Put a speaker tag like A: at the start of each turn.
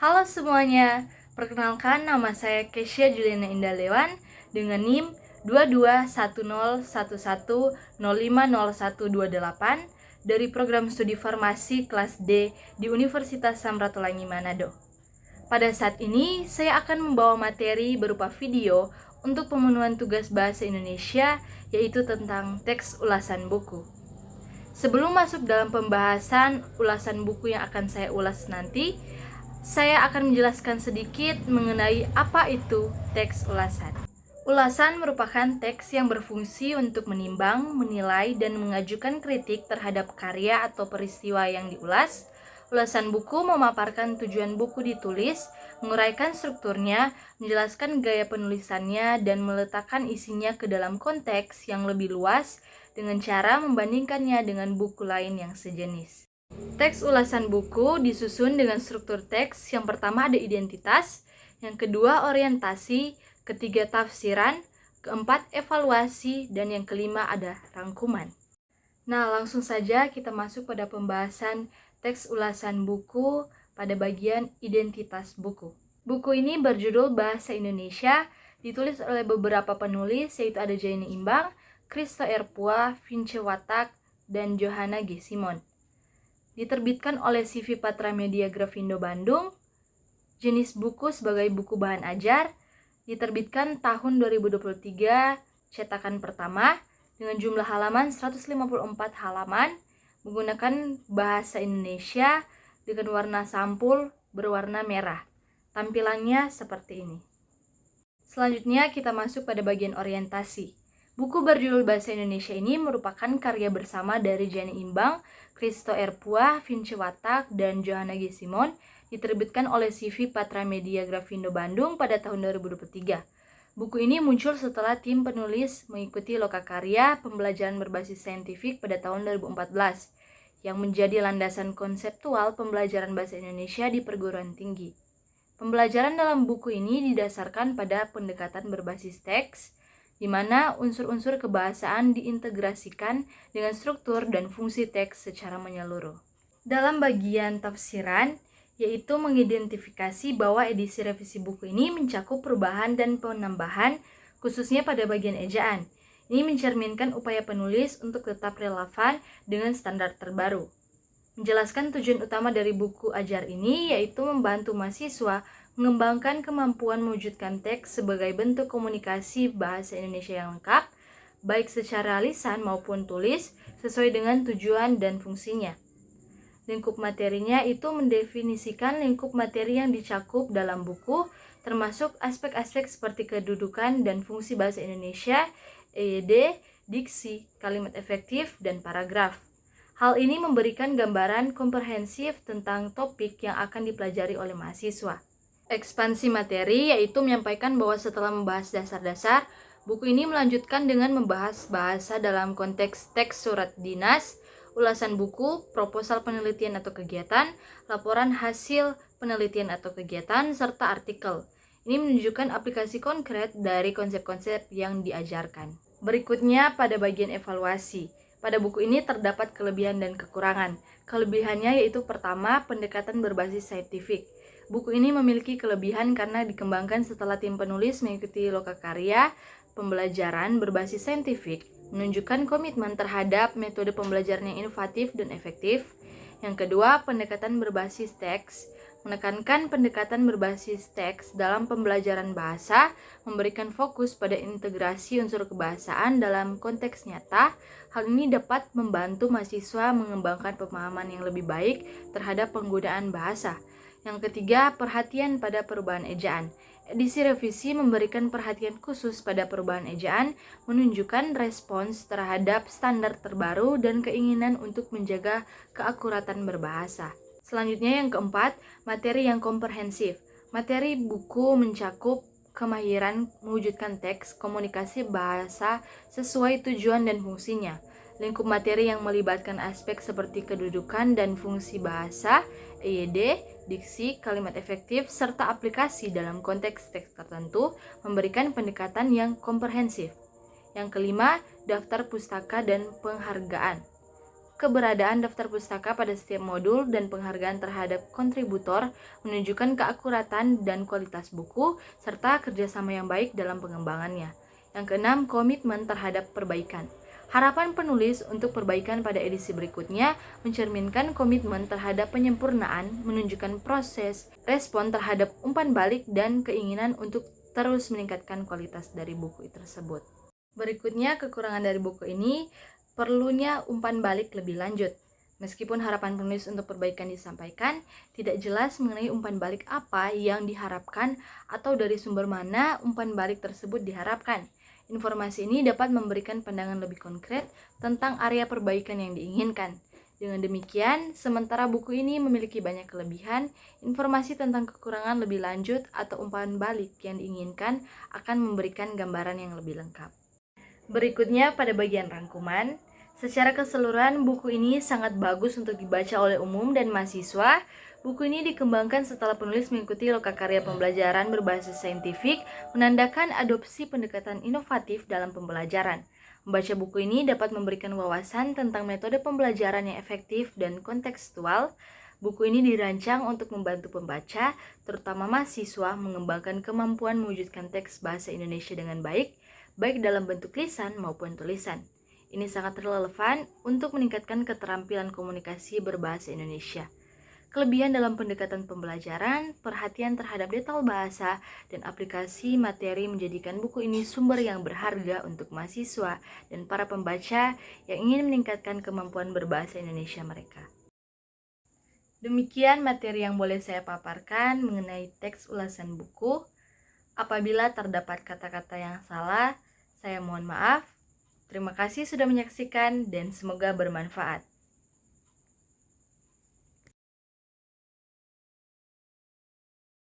A: Halo semuanya, perkenalkan nama saya Kesya Juliana Indah Lewan dengan NIM 221011050128 dari program studi farmasi kelas D di Universitas Samratulangi Manado. Pada saat ini, saya akan membawa materi berupa video untuk pemenuhan tugas bahasa Indonesia, yaitu tentang teks ulasan buku. Sebelum masuk dalam pembahasan ulasan buku yang akan saya ulas nanti, saya akan menjelaskan sedikit mengenai apa itu teks ulasan. Ulasan merupakan teks yang berfungsi untuk menimbang, menilai, dan mengajukan kritik terhadap karya atau peristiwa yang diulas. Ulasan buku memaparkan tujuan buku ditulis, menguraikan strukturnya, menjelaskan gaya penulisannya, dan meletakkan isinya ke dalam konteks yang lebih luas dengan cara membandingkannya dengan buku lain yang sejenis. Teks ulasan buku disusun dengan struktur teks. Yang pertama ada identitas, yang kedua orientasi, ketiga tafsiran, keempat evaluasi, dan yang kelima ada rangkuman. Nah, langsung saja kita masuk pada pembahasan teks ulasan buku pada bagian identitas buku. Buku ini berjudul Bahasa Indonesia, ditulis oleh beberapa penulis, yaitu ada Jaini Imbang, Christo Erpua, Vince Watak, dan Johanna G. Simon. Diterbitkan oleh CV Patra Media Grafindo Bandung. Jenis buku sebagai buku bahan ajar. Diterbitkan tahun 2023, cetakan pertama, dengan jumlah halaman 154 halaman, menggunakan bahasa Indonesia dengan warna sampul berwarna merah. Tampilannya seperti ini. Selanjutnya kita masuk pada bagian orientasi. Buku berjudul Bahasa Indonesia ini merupakan karya bersama dari Jaini Imbang, Christo Erpua, Vince Watak, dan Johanna G. Simon, diterbitkan oleh CV Patra Media Grafindo Bandung pada tahun 2023. Buku ini muncul setelah tim penulis mengikuti lokakarya pembelajaran berbasis saintifik pada tahun 2014, yang menjadi landasan konseptual pembelajaran bahasa Indonesia di perguruan tinggi. Pembelajaran dalam buku ini didasarkan pada pendekatan berbasis teks, di mana unsur-unsur kebahasaan diintegrasikan dengan struktur dan fungsi teks secara menyeluruh. Dalam bagian tafsiran, yaitu mengidentifikasi bahwa edisi revisi buku ini mencakup perubahan dan penambahan, khususnya pada bagian ejaan. Ini mencerminkan upaya penulis untuk tetap relevan dengan standar terbaru. Menjelaskan tujuan utama dari buku ajar ini, yaitu membantu mahasiswa mengembangkan kemampuan mewujudkan teks sebagai bentuk komunikasi bahasa Indonesia yang lengkap, baik secara lisan maupun tulis, sesuai dengan tujuan dan fungsinya. Lingkup materinya itu mendefinisikan lingkup materi yang dicakup dalam buku, termasuk aspek-aspek seperti kedudukan dan fungsi bahasa Indonesia, EYD, diksi, kalimat efektif, dan paragraf. Hal ini memberikan gambaran komprehensif tentang topik yang akan dipelajari oleh mahasiswa. Ekspansi materi yaitu menyampaikan bahwa setelah membahas dasar-dasar, buku ini melanjutkan dengan membahas bahasa dalam konteks teks surat dinas, ulasan buku, proposal penelitian atau kegiatan, laporan hasil penelitian atau kegiatan, serta artikel. Ini menunjukkan aplikasi konkret dari konsep-konsep yang diajarkan. Berikutnya pada bagian evaluasi. Pada buku ini terdapat kelebihan dan kekurangan. Kelebihannya yaitu pertama, pendekatan berbasis saintifik. Buku ini memiliki kelebihan karena dikembangkan setelah tim penulis mengikuti lokakarya pembelajaran berbasis saintifik, menunjukkan komitmen terhadap metode pembelajaran yang inovatif dan efektif. Yang kedua, pendekatan berbasis teks. Menekankan pendekatan berbasis teks dalam pembelajaran bahasa, memberikan fokus pada integrasi unsur kebahasaan dalam konteks nyata. Hal ini dapat membantu mahasiswa mengembangkan pemahaman yang lebih baik terhadap penggunaan bahasa. Yang ketiga, perhatian pada perubahan ejaan. Edisi revisi memberikan perhatian khusus pada perubahan ejaan, menunjukkan respons terhadap standar terbaru dan keinginan untuk menjaga keakuratan berbahasa. Selanjutnya yang keempat, materi yang komprehensif. Materi buku mencakup kemahiran mewujudkan teks, komunikasi bahasa sesuai tujuan dan fungsinya. Lingkup materi yang melibatkan aspek seperti kedudukan dan fungsi bahasa, EYD, diksi, kalimat efektif, serta aplikasi dalam konteks teks tertentu memberikan pendekatan yang komprehensif. Yang kelima, daftar pustaka dan penghargaan. keberadaan daftar pustaka pada setiap modul dan penghargaan terhadap kontributor menunjukkan keakuratan dan kualitas buku, serta kerjasama yang baik dalam pengembangannya. Yang keenam, komitmen terhadap perbaikan. Harapan penulis untuk perbaikan pada edisi berikutnya mencerminkan komitmen terhadap penyempurnaan, menunjukkan proses, respon terhadap umpan balik, dan keinginan untuk terus meningkatkan kualitas dari buku tersebut. Berikutnya, kekurangan dari buku ini perlunya umpan balik lebih lanjut. Meskipun harapan penulis untuk perbaikan disampaikan, tidak jelas mengenai umpan balik apa yang diharapkan atau dari sumber mana umpan balik tersebut diharapkan. Informasi ini dapat memberikan pandangan lebih konkret tentang area perbaikan yang diinginkan. Dengan demikian, sementara buku ini memiliki banyak kelebihan, informasi tentang kekurangan lebih lanjut atau umpan balik yang diinginkan akan memberikan gambaran yang lebih lengkap. Berikutnya pada bagian rangkuman, secara keseluruhan buku ini sangat bagus untuk dibaca oleh umum dan mahasiswa. Buku ini dikembangkan setelah penulis mengikuti lokakarya pembelajaran berbasis saintifik, menandakan adopsi pendekatan inovatif dalam pembelajaran. Membaca buku ini dapat memberikan wawasan tentang metode pembelajaran yang efektif dan kontekstual. Buku ini dirancang untuk membantu pembaca, terutama mahasiswa, mengembangkan kemampuan mewujudkan teks bahasa Indonesia dengan baik dalam bentuk lisan maupun tulisan. Ini sangat relevan untuk meningkatkan keterampilan komunikasi berbahasa Indonesia. Kelebihan dalam pendekatan pembelajaran, perhatian terhadap detail bahasa, dan aplikasi materi menjadikan buku ini sumber yang berharga untuk mahasiswa dan para pembaca yang ingin meningkatkan kemampuan berbahasa Indonesia mereka. Demikian materi yang boleh saya paparkan mengenai teks ulasan buku. Apabila terdapat kata-kata yang salah, saya mohon maaf. Terima kasih sudah menyaksikan dan semoga bermanfaat.